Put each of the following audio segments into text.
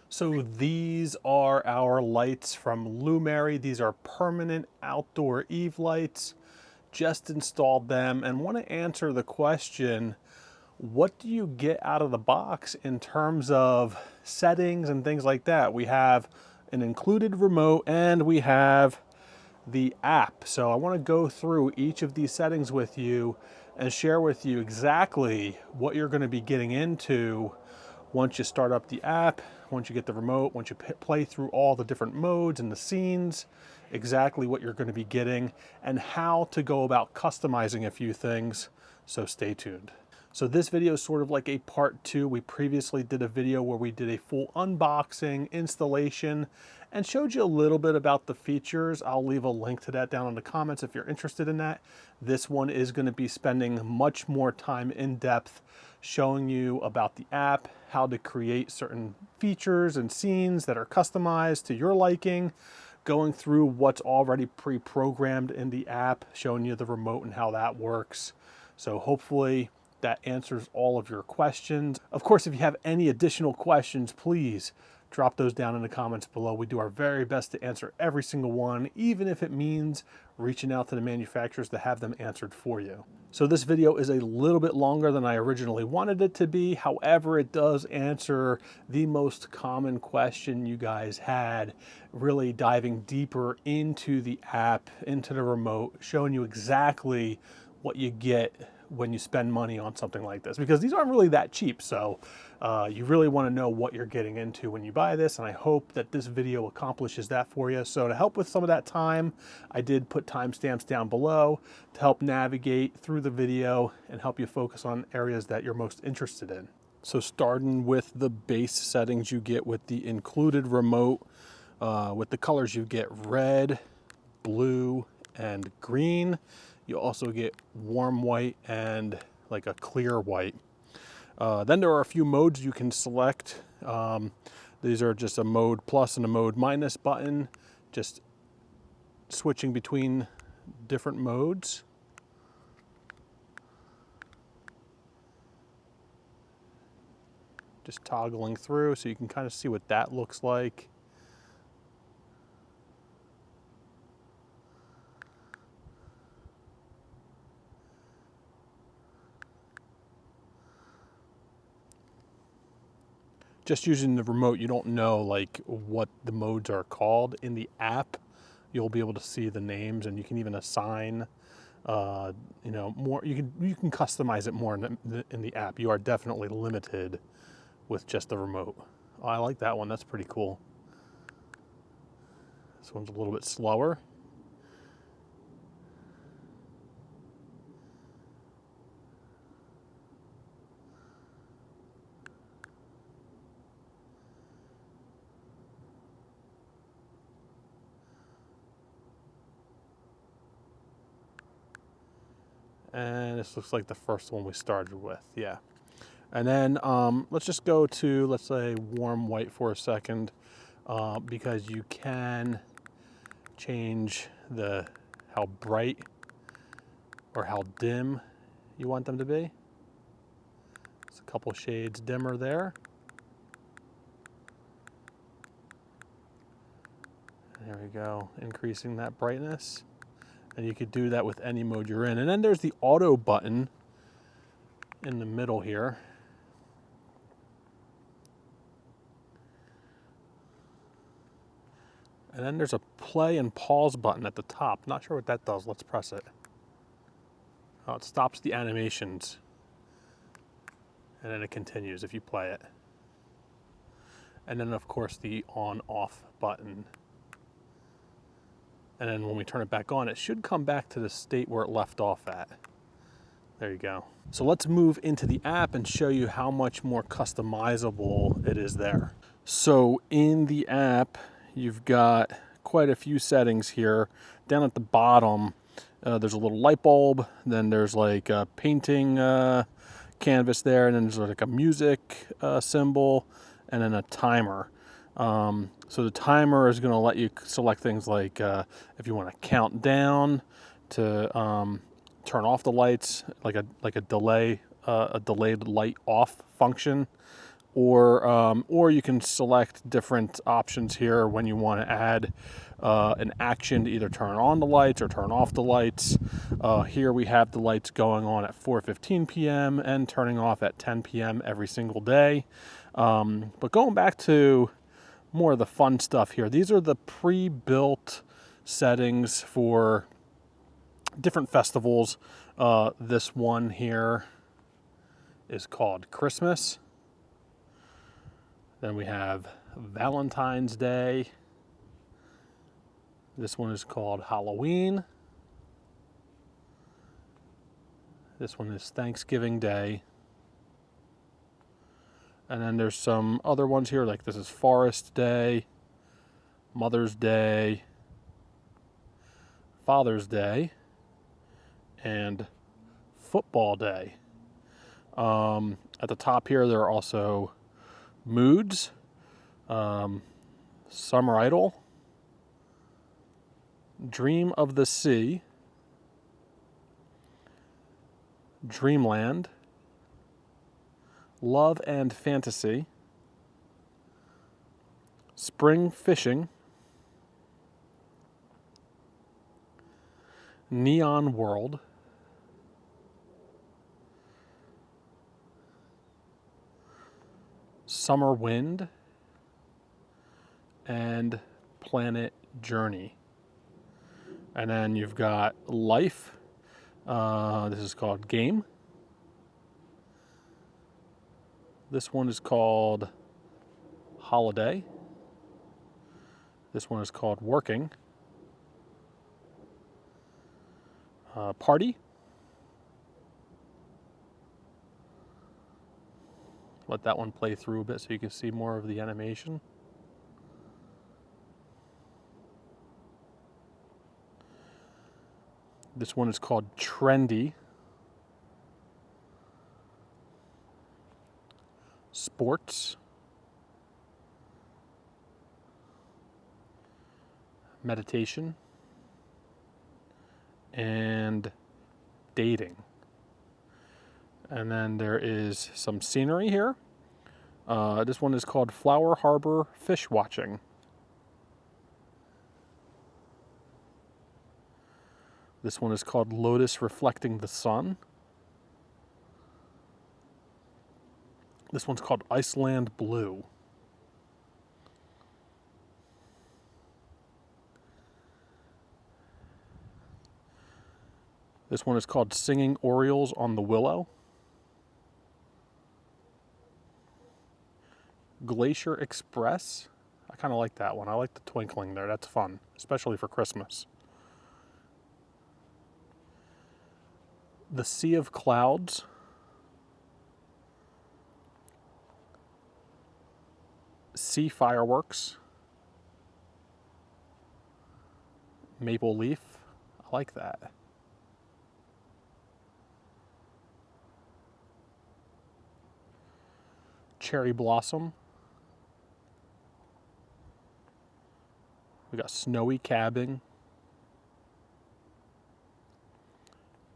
So these are our lights from Lumary. These are permanent outdoor Eve lights. Just installed them and want to answer the question, what do you get out of the box in terms of settings and things like that? We have an included remote and we have the app. So I want to go through each of these settings with you and share with you exactly what you're going to be getting into once you start up the app, once you get the remote, once you play through all the different modes and the scenes, exactly what you're going to be getting and how to go about customizing a few things. So stay tuned. So this video is sort of like a part 2. We previously did a video where we did a full unboxing, installation, and showed you a little bit about the features. I'll leave a link to that down in the comments if you're interested in that. This one is going to be spending much more time in depth showing you about the app, how to create certain features and scenes that are customized to your liking, going through what's already pre-programmed in the app, showing you the remote and how that works. So hopefully that answers all of your questions. Of course, if you have any additional questions, please drop those down in the comments below. We do our very best to answer every single one, even if it means reaching out to the manufacturers to have them answered for you. So this video is a little bit longer than I originally wanted it to be. However, it does answer the most common question you guys had, really diving deeper into the app, into the remote, showing you exactly what you get when you spend money on something like this, because these aren't really that cheap. So you really want to know what you're getting into when you buy this, and I hope that this video accomplishes that for you. So to help with some of that time, I did put timestamps down below to help navigate through the video and help you focus on areas that you're most interested in. So starting with the base settings you get with the included remote, with the colors you get red, blue, and green. You also get warm white and like a clear white. Then there are a few modes you can select. These are just a mode plus and a mode minus button, just switching between different modes. Just toggling through so you can kind of see what that looks like. Just using the remote, you don't know like what the modes are called. In the app, you'll be able to see the names, and you can even assign, more. You can customize it more in the app. You are definitely limited with just the remote. Oh, I like that one. That's pretty cool. This one's a little bit slower. And this looks like the first one we started with, yeah. And then let's just go to, let's say, warm white for a second, because you can change how bright or how dim you want them to be. It's a couple shades dimmer there. There we go, increasing that brightness. And you could do that with any mode you're in. And then there's the auto button in the middle here. And then there's a play and pause button at the top. Not sure what that does. Let's press it. Oh, it stops the animations. And then it continues if you play it. And then, of course, the on-off button. And then when we turn it back on, it should come back to the state where it left off at. There you go. So let's move into the app and show you how much more customizable it is there. So in the app, you've got quite a few settings here. Down at the bottom, there's a little light bulb. Then there's like a painting canvas there. And then there's like a music symbol and then a timer. So the timer is going to let you select things like if you want to count down to turn off the lights, like a delay, a delayed light off function, or you can select different options here when you want to add an action to either turn on the lights or turn off the lights. Here we have the lights going on at 4:15 p.m. and turning off at 10 p.m. every single day. But going back to more of the fun stuff here, these are the pre-built settings for different festivals. This one here is called Christmas. Then we have Valentine's Day. This one is called Halloween. This one is Thanksgiving Day. And then there's some other ones here, like this is Forest Day, Mother's Day, Father's Day, and Football Day. At the top here, there are also moods, Summer Idol, Dream of the Sea, Dreamland, Love and Fantasy, Spring Fishing, Neon World, Summer Wind, and Planet Journey. And then you've got Life. This is called Game. This one is called Holiday. This one is called Working. Party. Let that one play through a bit so you can see more of the animation. This one is called Trendy. Sports. Meditation. And dating. And then there is some scenery here. This one is called Flower Harbor Fish Watching. This one is called Lotus Reflecting the Sun. This one's called Iceland Blue. This one is called Singing Orioles on the Willow. Glacier Express. I kind of like that one. I like the twinkling there. That's fun, especially for Christmas. The Sea of Clouds. Sea Fireworks. Maple Leaf. I like that. Cherry Blossom. We got Snowy Cabin.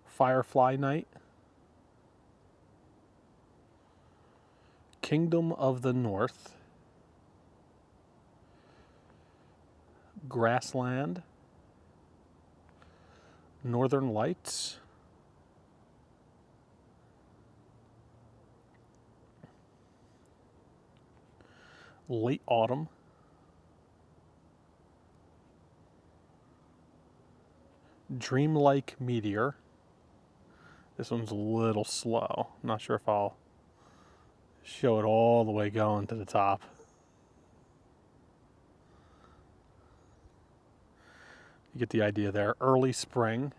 Firefly Night. Kingdom of the North. Grassland. Northern Lights. Late Autumn. Dreamlike Meteor. This one's a little slow. I'm not sure if I'll show it all the way going to the top. You get the idea there. Early Spring.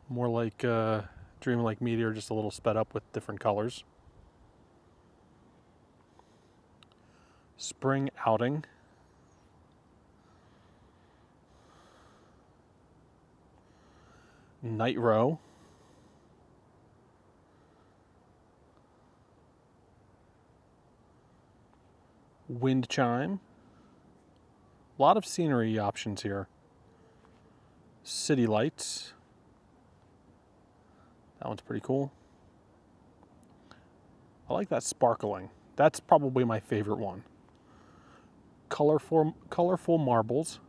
More like Dreamlike Meteor, just a little sped up with different colors. Spring Outing. Night Row. Wind Chime. A lot of scenery options here. City Lights. That one's pretty cool. I like that sparkling. That's probably my favorite one. Colorful marbles.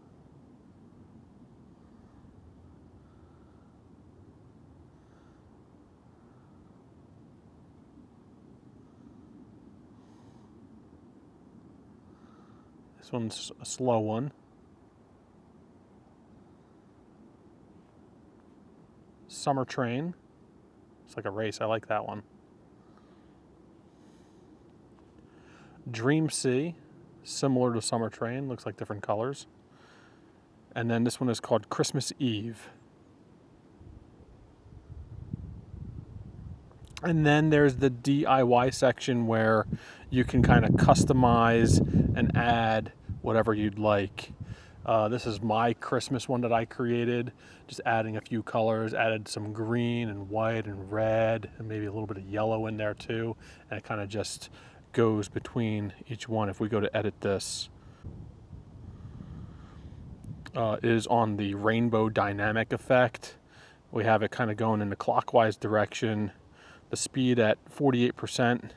This one's a slow one. Summer Train. It's like a race. I like that one. Dream Sea. Similar to Summer Train. Looks like different colors. And then this one is called Christmas Eve. And then there's the DIY section where you can kind of customize and add whatever you'd like. This is my Christmas one that I created, just adding a few colors, added some green and white and red and maybe a little bit of yellow in there too. And it kind of just goes between each one. If we go to edit this, it is on the rainbow dynamic effect. We have it kind of going in the clockwise direction. The speed at 48%,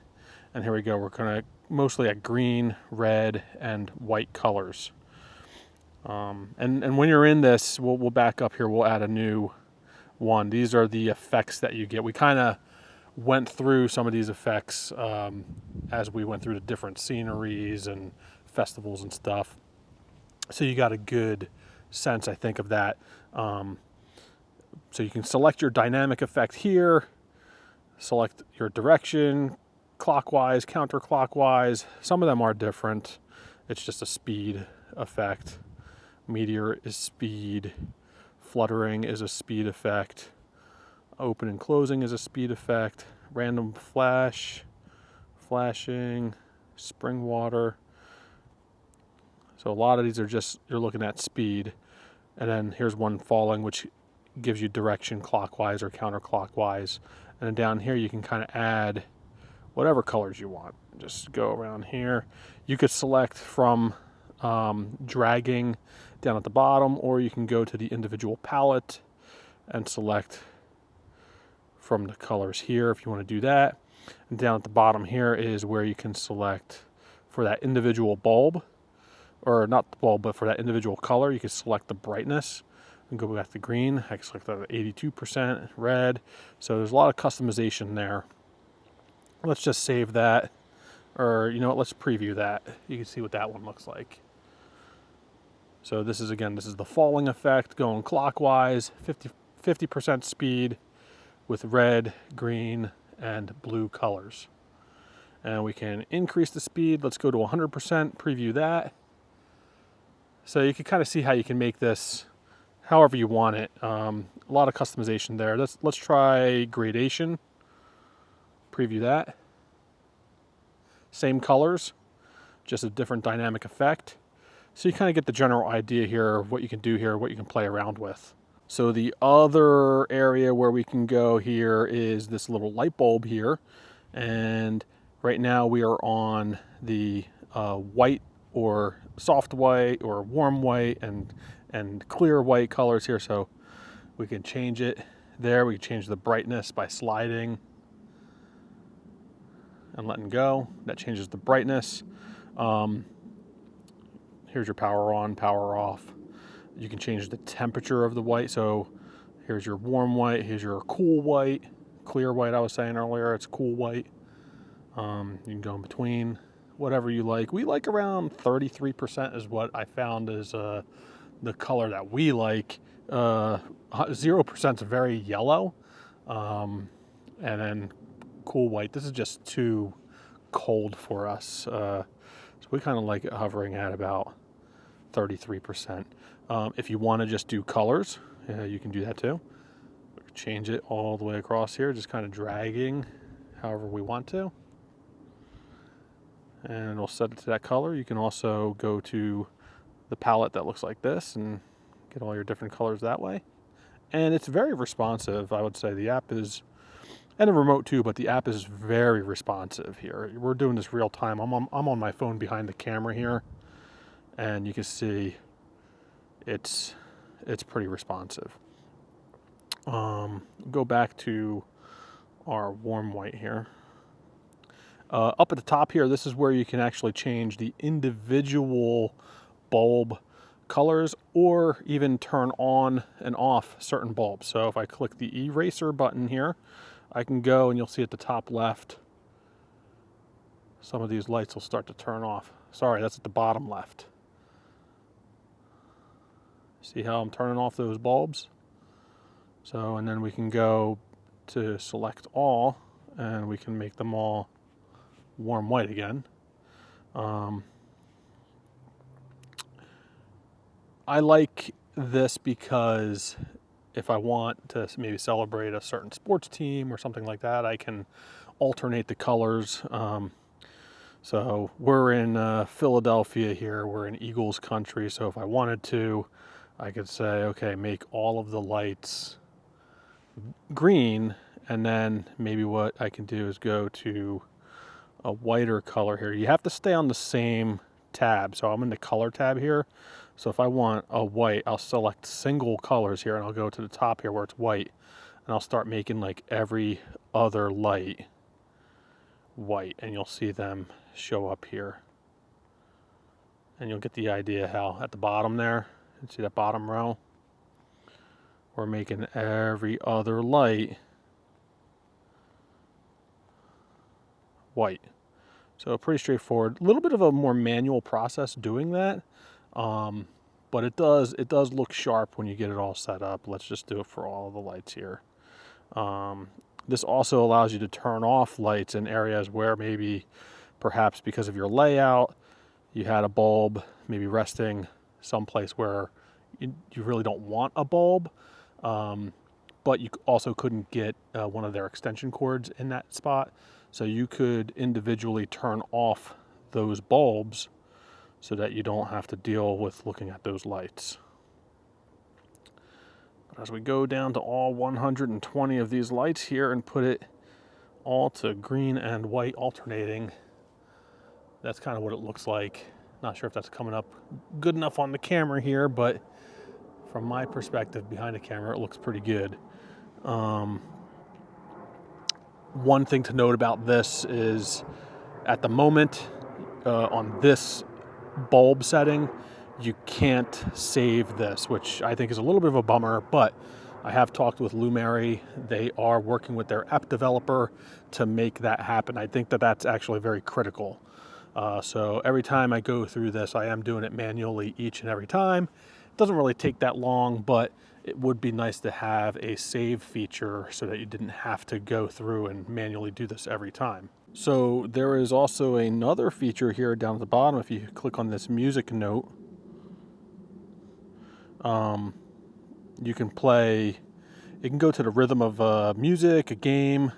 and here we go. We're gonna mostly at green, red, and white colors. And when you're in this, we'll back up here. We'll add a new one. These are the effects that you get. We kind of went through some of these effects as we went through the different sceneries and festivals and stuff. So you got a good sense, I think, of that. So you can select your dynamic effect here. Select your direction, clockwise, counterclockwise. Some of them are different. It's just a speed effect. Meteor is speed. Fluttering is a speed effect. Open and closing is a speed effect. Random flash, flashing, spring water. So a lot of these are just, you're looking at speed. And then here's one falling, which gives you direction clockwise or counterclockwise. And then down here you can kind of add whatever colors you want. Just go around here. You could select from dragging down at the bottom, or you can go to the individual palette and select from the colors here if you want to do that. And down at the bottom here is where you can select for that individual bulb, or not the bulb, but for that individual color, you can select the brightness. And go back to green. I can select that at 82%, red. So there's a lot of customization there. Let's just save that. Or, you know what, let's preview that. You can see what that one looks like. So this is the falling effect going clockwise, 50% speed with red, green, and blue colors. And we can increase the speed. Let's go to 100%, preview that. So you can kind of see how you can make this however you want it. A lot of customization there. Let's try gradation. Preview that. Same colors, just a different dynamic effect. So you kind of get the general idea here of what you can do here, what you can play around with. So the other area where we can go here is this little light bulb here. And right now we are on the white or soft white or warm white and clear white colors here. So we can change it there. We can change the brightness by sliding and letting go. That changes the brightness. Here's your power on, power off. You can change the temperature of the white. So here's your warm white, here's your cool white, clear white I was saying earlier, it's cool white. You can go in between, whatever you like. We like around 33% is what I found is the color that we like. 0% is very yellow. And then cool white, this is just too cold for us. So we kind of like it hovering at about 33%. If you want to just do colors, you can do that too. Change it all the way across here, just kind of dragging however we want to. And we'll set it to that color. You can also go to the palette that looks like this and get all your different colors that way. And it's very responsive, I would say. The app is, and the remote too, but the app is very responsive here. We're doing this real time. I'm on my phone behind the camera here, and you can see it's pretty responsive. Go back to our warm white here. Up at the top here, this is where you can actually change the individual bulb colors or even turn on and off certain bulbs. So if I click the eraser button here, I can go and you'll see at the top left, some of these lights will start to turn off. Sorry, that's at the bottom left. See how I'm turning off those bulbs? So, and then we can go to select all and we can make them all warm white again. I like this because if I want to maybe celebrate a certain sports team or something like that, I can alternate the colors. So we're in Philadelphia here, we're in Eagles country, so if I wanted to, I could say, okay, make all of the lights green, and then maybe what I can do is go to a whiter color here. You have to stay on the same tab, so I'm in the color tab here. So if I want a white, I'll select single colors here and I'll go to the top here where it's white, and I'll start making like every other light white, and you'll see them show up here. And you'll get the idea how at the bottom there, you see that bottom row? We're making every other light white. So pretty straightforward. A little bit of a more manual process doing that, but it does look sharp when you get it all set up. Let's just do it for all of the lights here. This also allows you to turn off lights in areas where maybe, perhaps because of your layout, you had a bulb maybe resting someplace where you really don't want a bulb, but you also couldn't get one of their extension cords in that spot. So you could individually turn off those bulbs so that you don't have to deal with looking at those lights. But as we go down to all 120 of these lights here and put it all to green and white alternating, that's kind of what it looks like. Not sure if that's coming up good enough on the camera here, but from my perspective behind the camera, it looks pretty good. One thing to note about this is at the moment on this bulb setting, you can't save this, which I think is a little bit of a bummer, but I have talked with Lumary. They are working with their app developer to make that happen. I think that that's actually very critical. So every time I go through this, I am doing it manually each and every time. It doesn't really take that long, but it would be nice to have a save feature so that you didn't have to go through and manually do this every time. So there is also another feature here down at the bottom. If you click on this music note, you can play, it can go to the rhythm of music, a game,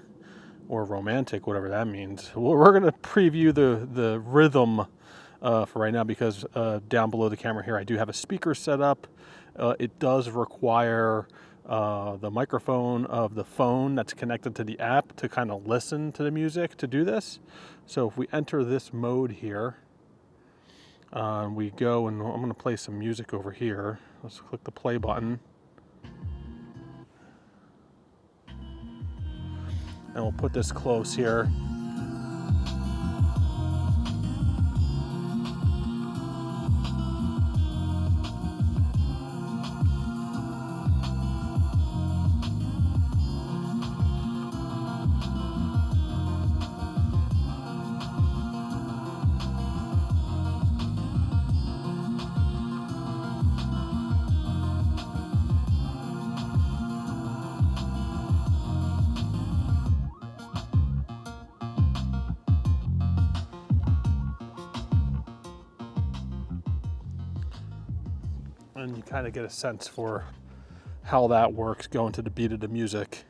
or romantic, whatever that means. Well, we're going to preview the rhythm for right now because down below the camera here I do have a speaker set up. It does require the microphone of the phone that's connected to the app to kind of listen to the music to do this. So if we enter this mode here, we go and I'm going to play some music over here. Let's click the play button. And we'll put this close here. And you kind of get a sense for how that works going to the beat of the music.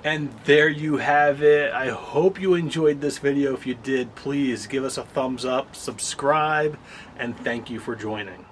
And there you have it. I hope you enjoyed this video. If you did, please give us a thumbs up, subscribe, and thank you for joining.